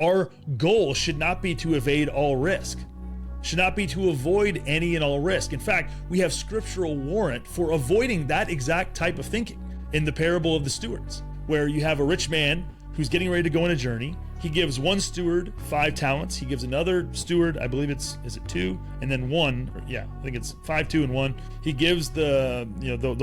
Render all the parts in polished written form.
Our goal should not be to evade all risk, should not be to avoid any and all risk. In fact, we have scriptural warrant for avoiding that exact type of thinking in the parable of the stewards, where you have a rich man who's getting ready to go on a journey. He gives one steward 5 talents. He gives another steward, I believe is it 2? And then 1, yeah, I think it's 5, 2, and 1. He gives the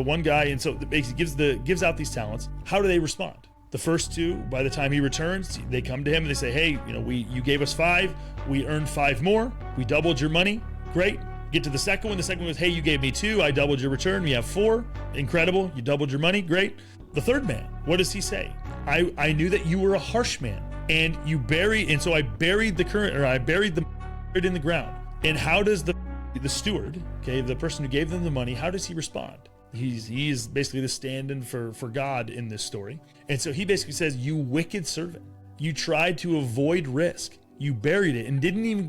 one guy, and so basically gives out these talents. How do they respond? The first 2, by the time he returns, they come to him and they say, hey, you gave us 5, we earned 5 more, we doubled your money, great. Get to the second one. The second one was, hey, you gave me 2, I doubled your return, we have 4, incredible, you doubled your money, great. The third man, what does he say? I knew that you were a harsh man, and so I buried the in the ground. And how does the steward, okay, the person who gave them the money, how does he respond? He's basically the stand-in for God in this story. And so he basically says, you wicked servant, you tried to avoid risk. You buried it and didn't even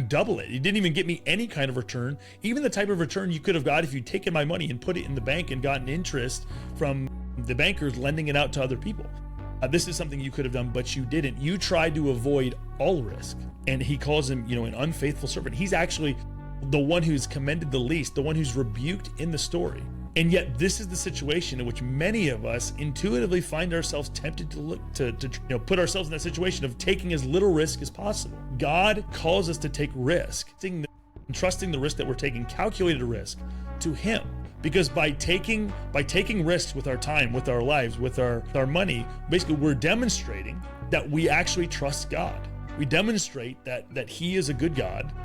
double it. You didn't even get me any kind of return, even the type of return you could have got if you'd taken my money and put it in the bank and gotten interest from the bankers lending it out to other people. This is something you could have done, but you didn't. You tried to avoid all risk. And he calls him, an unfaithful servant. He's actually the one who's commended the least, the one who's rebuked in the story. And yet this is the situation in which many of us intuitively find ourselves tempted to look to put ourselves in that situation of taking as little risk as possible. God calls us to take risk, entrusting the risk that we're taking, calculated risk, to him. Because by taking risks with our time, with our lives, with our money, basically we're demonstrating that we actually trust God. We demonstrate that he is a good God,